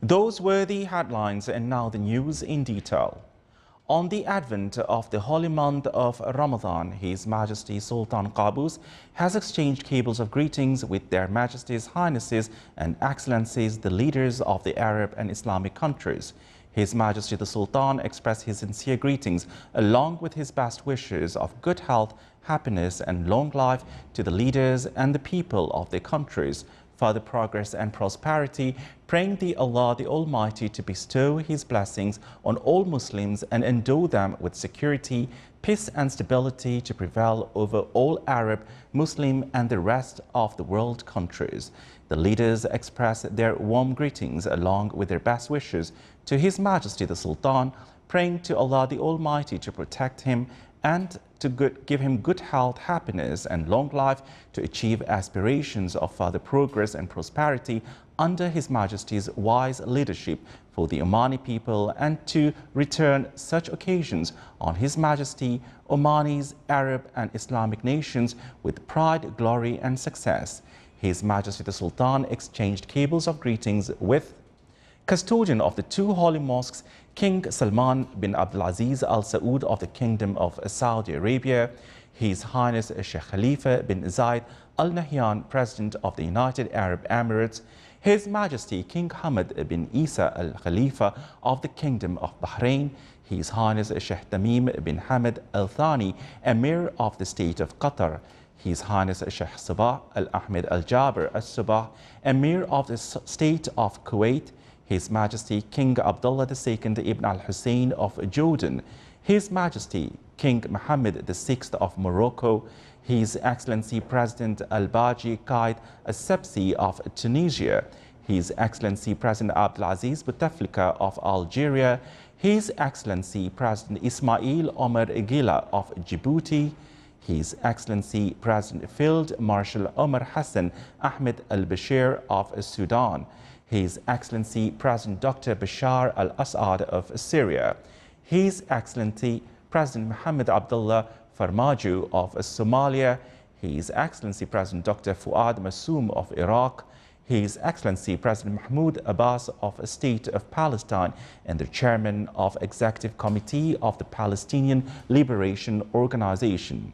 Those were the headlines, and now the news in detail. On the advent of the holy month of Ramadan, His Majesty Sultan Qaboos has exchanged cables of greetings with Their Majesties, Highnesses and Excellencies, the leaders of the Arab and Islamic countries. His Majesty the Sultan expressed his sincere greetings along with his best wishes of good health, happiness and long life to the leaders and the people of their countries, further progress and prosperity, praying the Allah the Almighty to bestow His blessings on all Muslims and endow them with security, peace and stability to prevail over all Arab, Muslim and the rest of the world countries. The leaders expressed their warm greetings along with their best wishes to His Majesty the Sultan, praying to Allah the Almighty to protect him and to give him good health, happiness and long life to achieve aspirations of further progress and prosperity under His Majesty's wise leadership for the Omani people, and to return such occasions on His Majesty, Omanis, Arab and Islamic nations with pride, glory and success. His Majesty the Sultan exchanged cables of greetings with custodian of the two holy mosques, King Salman bin Abdulaziz Al Saud of the Kingdom of Saudi Arabia, His Highness Sheikh Khalifa bin Zayed Al Nahyan, President of the United Arab Emirates, His Majesty King Hamad bin Isa Al Khalifa of the Kingdom of Bahrain, His Highness Sheikh Tamim bin Hamad Al Thani, Emir of the State of Qatar, His Highness Sheikh Sabah Al Ahmed Al Jaber Al Sabah, Emir of the State of Kuwait, His Majesty King Abdullah II Ibn al-Hussein of Jordan, His Majesty King Mohammed VI of Morocco, His Excellency President Al-Baji Qaid Al-Sebsi of Tunisia, His Excellency President Abdulaziz Bouteflika of Algeria, His Excellency President Ismail Omar Gila of Djibouti, His Excellency President Field Marshal Omar Hassan Ahmed Al-Bashir of Sudan, His Excellency President Dr. Bashar al-Assad of Syria, His Excellency President Mohammed Abdullah Farmajo of Somalia, His Excellency President Dr. Fuad Massoum of Iraq, His Excellency President Mahmoud Abbas of the State of Palestine and the Chairman of Executive Committee of the Palestinian Liberation Organization,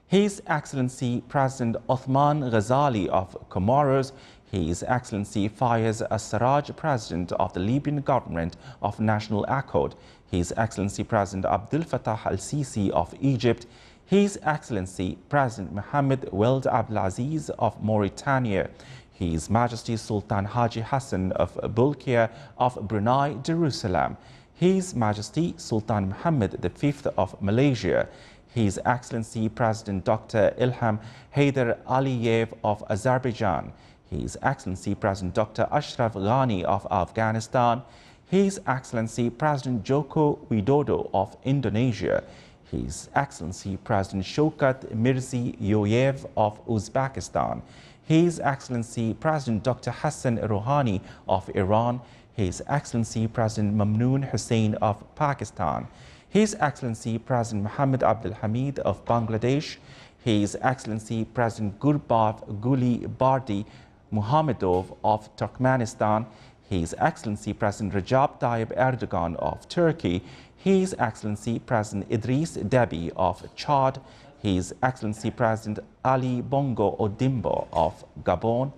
His Excellency President Othman Ghazali of Comoros, His Excellency Fayez Al-Sarraj, President of the Libyan Government of National Accord, His Excellency President Abdel Fattah al-Sisi of Egypt, His Excellency President Mohammed Weld Abdelaziz of Mauritania, His Majesty Sultan Haji Hassan of Bolkiah of Brunei Darussalam, His Majesty Sultan Mohammed V of Malaysia, His Excellency President Dr. Ilham Haider Aliyev of Azerbaijan, His Excellency President Dr. Ashraf Ghani of Afghanistan, His Excellency President Joko Widodo of Indonesia, His Excellency President Shaukat Mirziyoyev of Uzbekistan, His Excellency President Dr. Hassan Rouhani of Iran, His Excellency President Mamnoon Hussain of Pakistan, His Excellency President Mohammed Abdul Hamid of Bangladesh, His Excellency President Gurbaf Guli Bardi Muhammadov of Turkmenistan, His Excellency President Recep Tayyip Erdogan of Turkey, His Excellency President Idris Deby of Chad, His Excellency President Ali Bongo Odimbo of Gabon,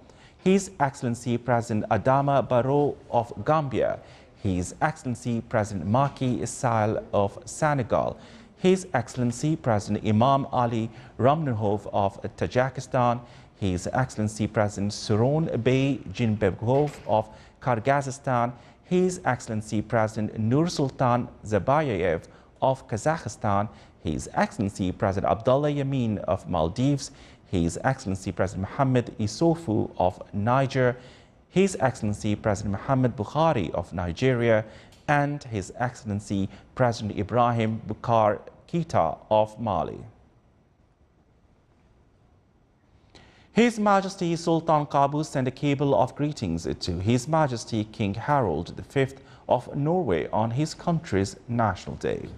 His Excellency President Adama Barrow of Gambia, His Excellency President Macky Sall of Senegal, His Excellency President Imam Ali Ramnahov of Tajikistan, His Excellency President Suron Bey Jinbekov of Kyrgyzstan, His Excellency President Nur Sultan Zabayev of Kazakhstan, His Excellency President Abdullah Yamin of Maldives, His Excellency President Mohammed Issoufou of Niger, His Excellency President Muhammad Buhari of Nigeria, and His Excellency President Ibrahim Boubacar Keita of Mali. His Majesty Sultan Qaboos sent a cable of greetings to His Majesty King Harald V of Norway on his country's National Day.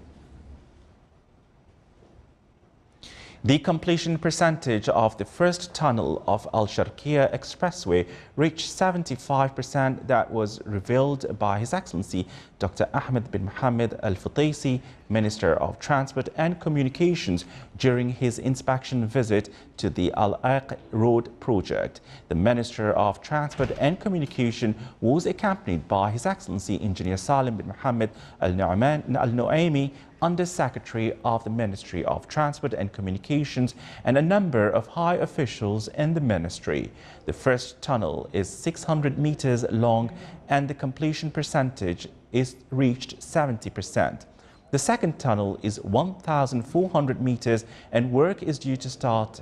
The completion percentage of the first tunnel of Al-Sharqiya Expressway reached 75%. That was revealed by His Excellency Dr. Ahmed bin Mohammed Al-Futaisi, Minister of Transport and Communications, during his inspection visit to the Al-Aq Road project. The Minister of Transport and Communication was accompanied by His Excellency Engineer Salim bin Mohammed Al-Nuaimi, Under Secretary of the Ministry of Transport and Communications, and a number of high officials in the ministry. The first tunnel is 600 meters long and the completion percentage is reached 70%. The second tunnel is 1,400 meters and work is due to start.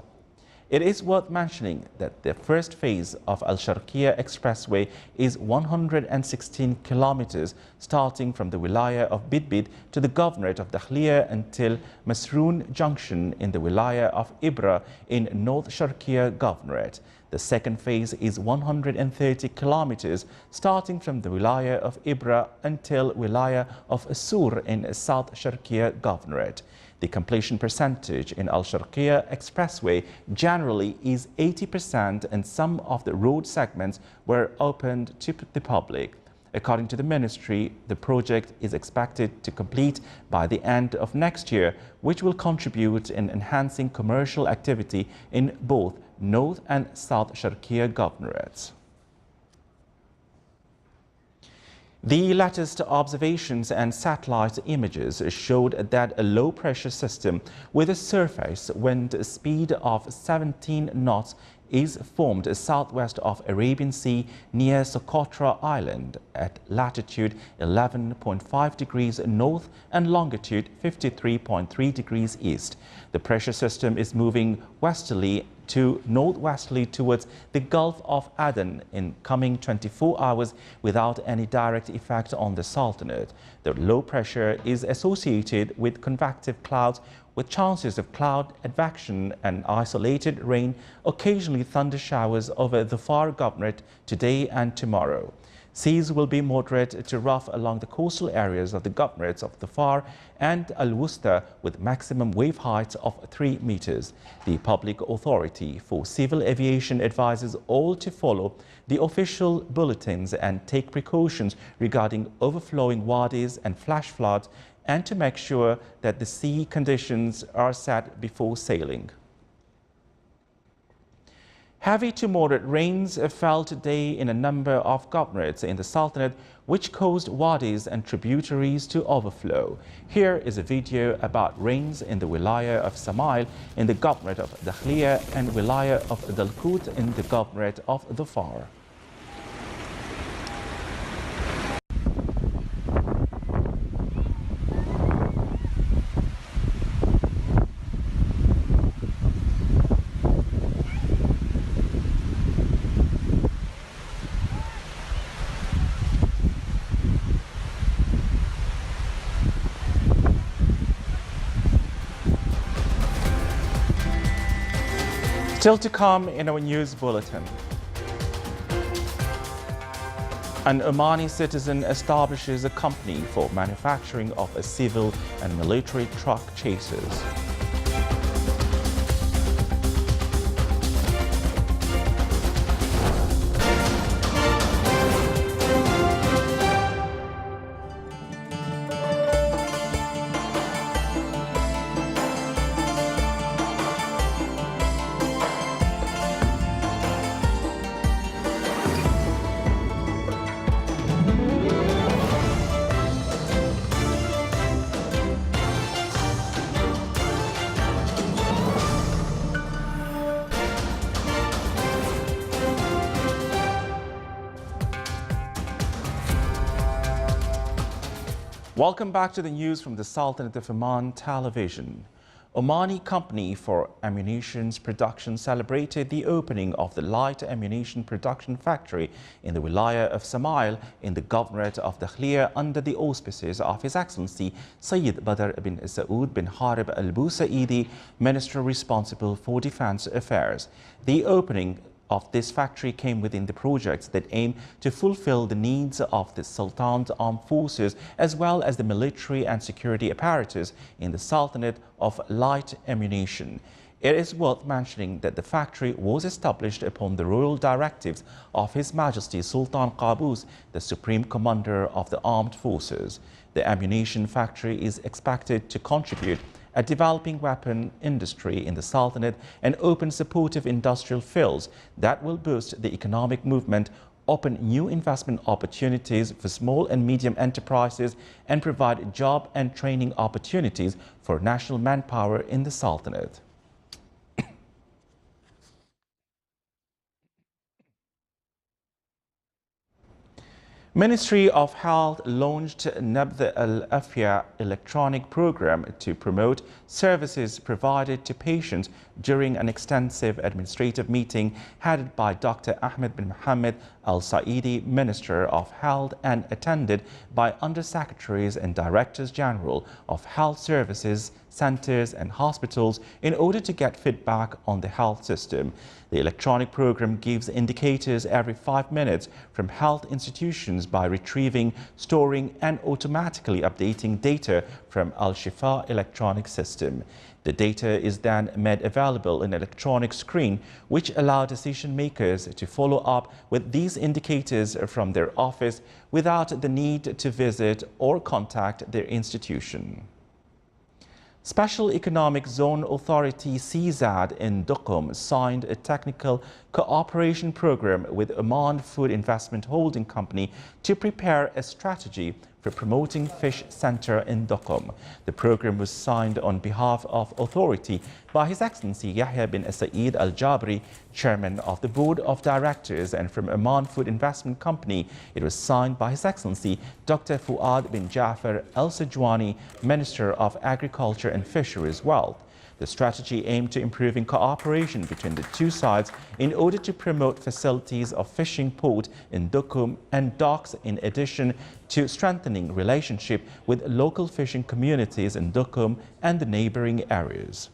It is worth mentioning that the first phase of Al-Sharqiya Expressway is 116 kilometers, starting from the Wilaya of Bidbid to the Governorate of Dakhliya until Masroon Junction in the Wilaya of Ibra in North Sharqiya Governorate. The second phase is 130 kilometers, starting from the Wilaya of Ibra until Wilaya of Assur in South Sharqiya Governorate. The completion percentage in Al-Sharqiya Expressway generally is 80%, and some of the road segments were opened to the public. According to the ministry, the project is expected to complete by the end of next year, which will contribute in enhancing commercial activity in both North and South Sharqiya governorates. The latest observations and satellite images showed that a low-pressure system with a surface wind speed of 17 knots is formed southwest of Arabian Sea near Socotra Island at latitude 11.5 degrees north and longitude 53.3 degrees east. The pressure system is moving westerly to northwesterly towards the Gulf of Aden in coming 24 hours without any direct effect on the Sultanate. The low pressure is associated with convective clouds with chances of cloud advection and isolated rain, occasionally thunder showers over the Far Governorate today and tomorrow. Seas will be moderate to rough along the coastal areas of the governorates of the Far and Al-Wusta with maximum wave heights of 3 meters. The Public Authority for Civil Aviation advises all to follow the official bulletins and take precautions regarding overflowing wadis and flash floods, and to make sure that the sea conditions are set before sailing. Heavy to moderate rains fell today in a number of governorates in the Sultanate, which caused wadis and tributaries to overflow. Here is a video about rains in the Wilaya of Samail in the Governorate of Dakhliya and Wilaya of Dalkut in the Governorate of the Far. Still to come in our news bulletin. An Omani citizen establishes a company for manufacturing of civil and military truck chasers. Welcome back to the news from the Sultanate of Oman Television. Omani Company for Ammunitions Production celebrated the opening of the light ammunition production factory in the Wilaya of Samail in the Governorate of Dakhliya under the auspices of His Excellency Sayyid Badr bin Saud bin Harib al-Busaidi, Minister responsible for Defense Affairs. The opening of this factory came within the projects that aim to fulfill the needs of the Sultan's armed forces as well as the military and security apparatus in the Sultanate of light ammunition. It is worth mentioning that the factory was established upon the royal directives of His Majesty Sultan Qaboos, the Supreme Commander of the Armed Forces. The ammunition factory is expected to contribute a developing weapon industry in the Sultanate and open supportive industrial fields that will boost the economic movement, open new investment opportunities for small and medium enterprises, and provide job and training opportunities for national manpower in the Sultanate. Ministry of Health launched Nabd al-Afia electronic program to promote services provided to patients during an extensive administrative meeting headed by Dr. Ahmed bin Mohammed Al-Saidi, Minister of Health, and attended by Undersecretaries and Directors General of Health Services, centers and hospitals in order to get feedback on the health system. The electronic program gives indicators every 5 minutes from health institutions by retrieving, storing and automatically updating data from Al-Shifa electronic system. The data is then made available in an electronic screen, which allows decision makers to follow up with these indicators from their office without the need to visit or contact their institution. Special Economic Zone Authority (CZAD) in Duqm signed a technical cooperation program with Oman Food Investment Holding Company to prepare a strategy for promoting fish center in Duqm. The program was signed on behalf of authority by His Excellency Yahya bin Saeed Al Jabri, Chairman of the Board of Directors, and from Oman Food Investment Company, it was signed by His Excellency Dr. Fuad bin Jafar Al Sajwani, Minister of Agriculture and Fisheries Wealth. The strategy aimed to improving cooperation between the two sides in order to promote facilities of fishing port in Duqm and docks, in addition to strengthening relationship with local fishing communities in Duqm and the neighboring areas.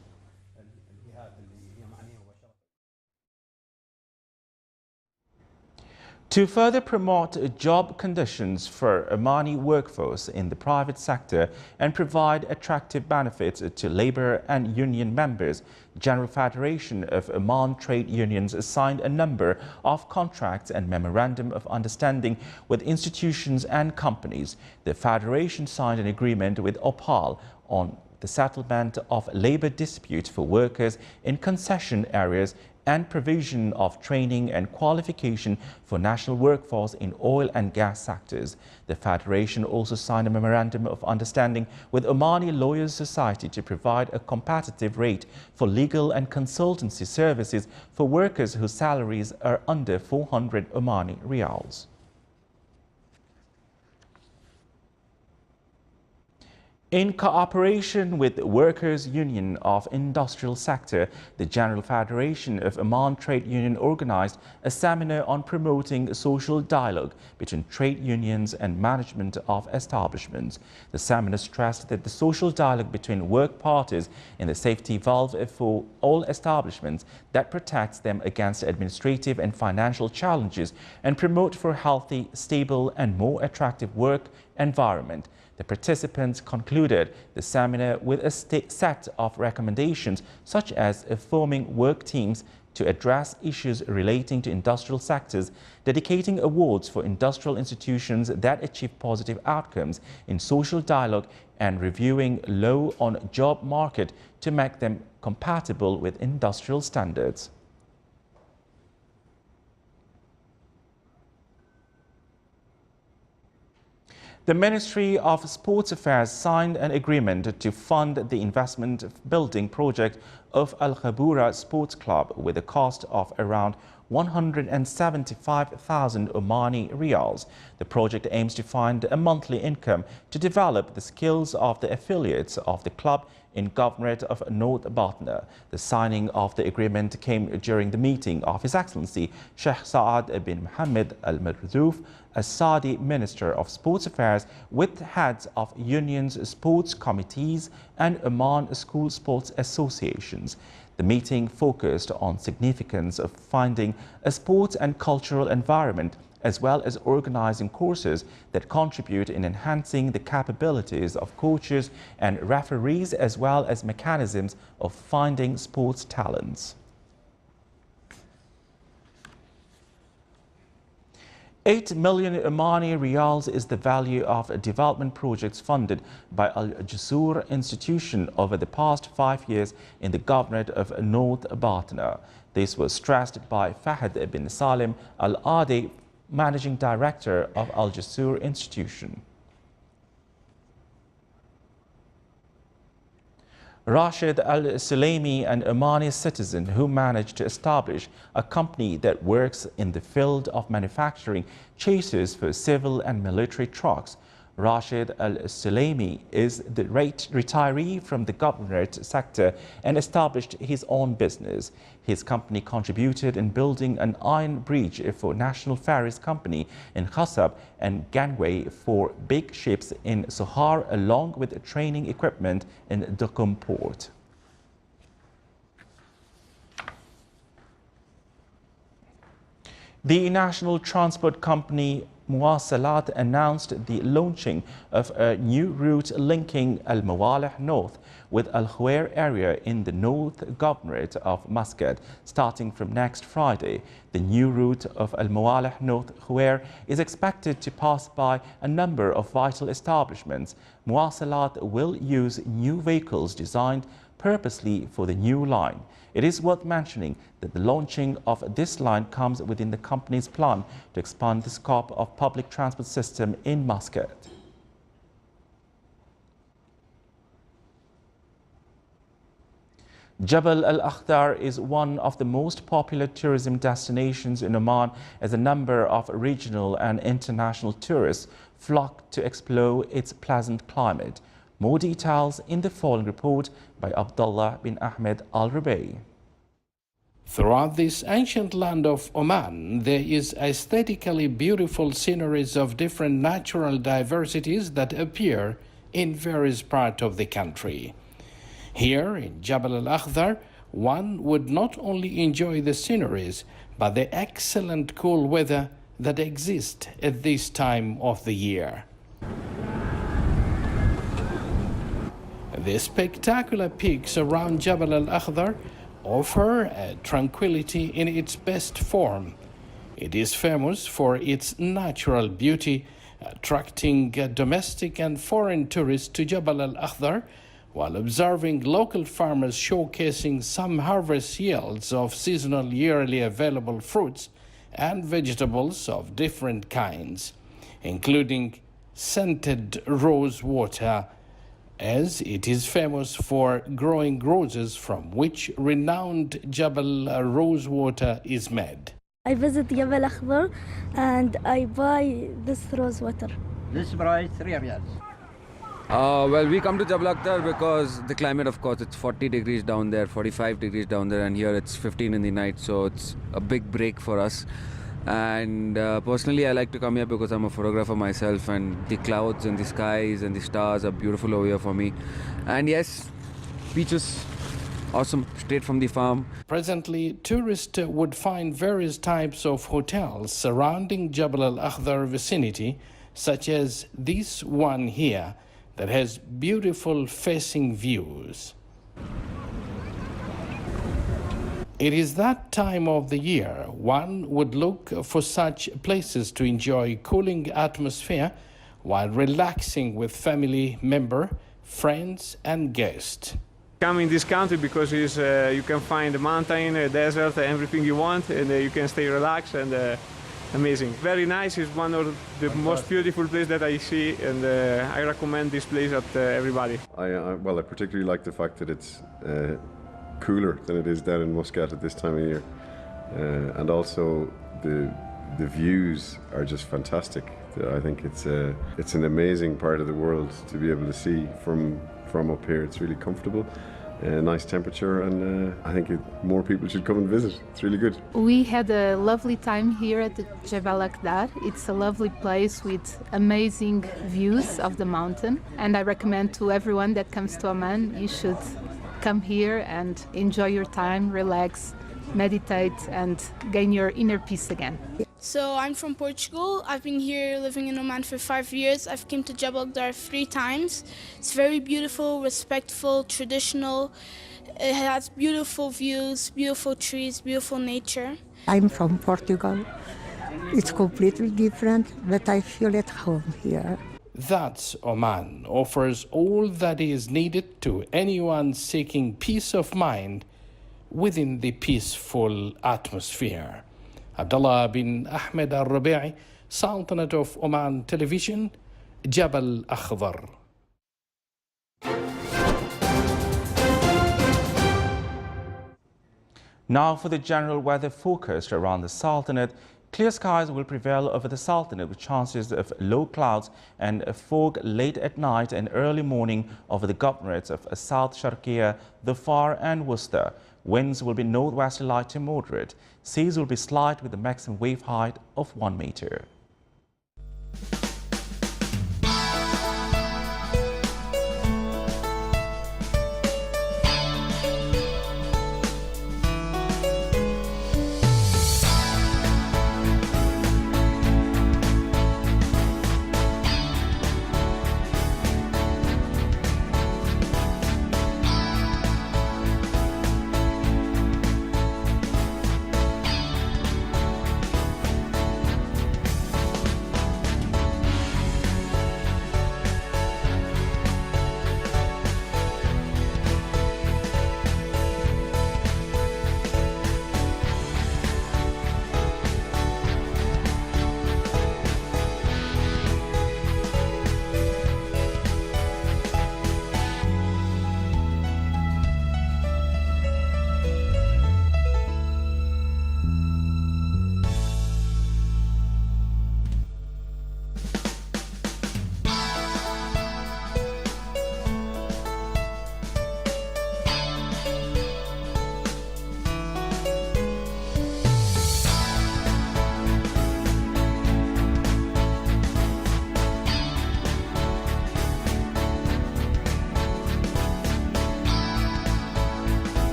To further promote job conditions for Omani workforce in the private sector and provide attractive benefits to labor and union members, General Federation of Oman Trade Unions signed a number of contracts and memorandum of understanding with institutions and companies. The Federation signed an agreement with OPAL on the settlement of labor disputes for workers in concession areas and provision of training and qualification for national workforce in oil and gas sectors. The Federation also signed a memorandum of understanding with Omani Lawyers Society to provide a competitive rate for legal and consultancy services for workers whose salaries are under 400 Omani Rials. In cooperation with the Workers' Union of Industrial Sector, the General Federation of Oman Trade Union organized a seminar on promoting social dialogue between trade unions and management of establishments. The seminar stressed that the social dialogue between work parties is the safety valve for all establishments that protects them against administrative and financial challenges and promote for healthy, stable and more attractive work environment. The participants concluded the seminar with a set of recommendations, such as forming work teams to address issues relating to industrial sectors, dedicating awards for industrial institutions that achieve positive outcomes in social dialogue, and reviewing law on job market to make them compatible with industrial standards. The Ministry of Sports Affairs signed an agreement to fund the investment building project of Al Khabura Sports Club with a cost of around 175,000 Omani Rials. The project aims to find a monthly income to develop the skills of the affiliates of the club in Governorate of North Batna. The signing of the agreement came during the meeting of His Excellency Sheikh Saad bin Mohammed Al Marzouf, as Saudi Minister of Sports Affairs, with heads of unions, sports committees and Oman School Sports Associations. The meeting focused on significance of finding a sports and cultural environment as well as organizing courses that contribute in enhancing the capabilities of coaches and referees, as well as mechanisms of finding sports talents. 8 million Omani riyals is the value of development projects funded by Al Jasur institution over the past 5 years in the governorate of North Batna. This was stressed by Fahad bin Salim Al-Adi, managing director of Al Jasur institution. Rashid Al-Sulaimi, an Omani citizen who managed to establish a company that works in the field of manufacturing chassis for civil and military trucks. Rashid Al-Sulaimi is the retiree from the governorate sector and established his own business. His company contributed in building an iron bridge for National Ferries Company in Khasab and gangway for big ships in Sohar, along with training equipment in Duqm port. The national transport company Muwasalat announced the launching of a new route linking Al Mawalih North with Al Khuwair area in the North Governorate of Muscat. Starting from next Friday, the new route of Al Mawalih North Khuwair is expected to pass by a number of vital establishments. Muwasalat will use new vehicles designed purposely for the new line. It is worth mentioning that the launching of this line comes within the company's plan to expand the scope of public transport system in Muscat. Jabal Al-Akhdar is one of the most popular tourism destinations in Oman, as a number of regional and international tourists flock to explore its pleasant climate. More details in the following report by Abdullah bin Ahmed Al-Rubai. Throughout this ancient land of Oman, there is aesthetically beautiful sceneries of different natural diversities that appear in various parts of the country. Here in Jabal Al-Akhdar, one would not only enjoy the sceneries, but the excellent cool weather that exists at this time of the year. The spectacular peaks around Jabal Al-Akhdar offer tranquility in its best form. It is famous for its natural beauty, attracting domestic and foreign tourists to Jabal Al-Akhdar, while observing local farmers showcasing some harvest yields of seasonal yearly available fruits and vegetables of different kinds, including scented rose water, as it is famous for growing roses from which renowned Jabal rose water is made. I visit Jabal Akhdar and I buy this rose water. This price 3 riyals. Well, we come to Jabal Akhdar because the climate, of course, it's 40 degrees down there, 45 degrees down there, and here it's 15 in the night, so it's a big break for us. And personally, I like to come here because I'm a photographer myself, and the clouds and the skies and the stars are beautiful over here for me. And yes, beaches, awesome, straight from the farm. Presently, tourists would find various types of hotels surrounding Jabal Al-Akhdar vicinity, such as this one here that has beautiful facing views. It is that time of the year one would look for such places to enjoy cooling atmosphere while relaxing with family member, friends and guests. Come in this country because you can find a mountain, a desert, everything you want, and you can stay relaxed and amazing. Very nice. It's one of the most beautiful places that I see, and I recommend this place to everybody. Well, I particularly like the fact that it's cooler than it is down in Muscat at this time of year, and also the views are just fantastic. I think it's an amazing part of the world to be able to see from up here. It's really comfortable, nice temperature, and I think more people should come and visit. It's really good. We had a lovely time here at the Jabal Akhdar. It's a lovely place with amazing views of the mountain, and I recommend to everyone that comes to Oman, you should come here and enjoy your time, relax, meditate and gain your inner peace again. So I'm from Portugal. I've been here living in Oman for 5 years. I've came to Jabal Akhdar 3 times. It's very beautiful, respectful, traditional. It has beautiful views, beautiful trees, beautiful nature. I'm from Portugal. It's completely different, but I feel at home here. That's Oman offers all that is needed to anyone seeking peace of mind within the peaceful atmosphere. Abdullah bin Ahmed al-Rabi'i, Sultanate of Oman Television, Jabal Akhdar. Now for the general weather forecast around the Sultanate. Clear skies will prevail over the Sultanate with chances of low clouds and fog late at night and early morning over the governorates of South Sharqiya, Dhofar and Worcester. Winds will be northwesterly light to moderate. Seas will be slight with a maximum wave height of 1 meter.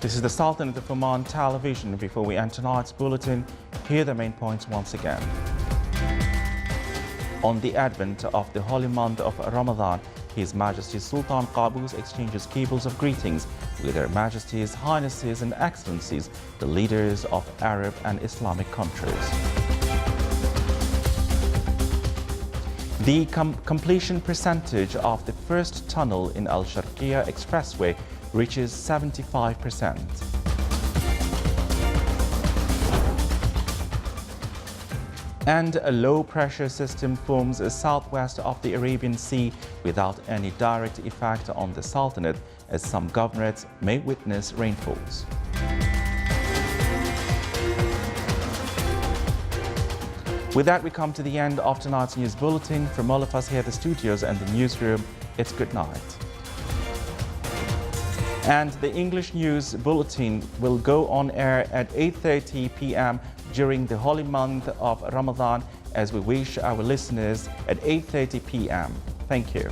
This is the Sultanate of Oman Television. Before we end tonight's bulletin, here are the main points once again. On the advent of the holy month of Ramadan, His Majesty Sultan Qaboos exchanges cables of greetings with Their Majesties, Highnesses and Excellencies, the leaders of Arab and Islamic countries. The completion percentage of the first tunnel in Al Sharqiya Expressway reaches 75%. And a low-pressure system forms southwest of the Arabian Sea without any direct effect on the Sultanate, as some governorates may witness rainfalls. With that, we come to the end of tonight's news bulletin. From all of us here at the studios and the newsroom, it's good night. And the English News Bulletin will go on air at 8:30 p.m. during the holy month of Ramadan, as we wish our listeners at 8:30 p.m. Thank you.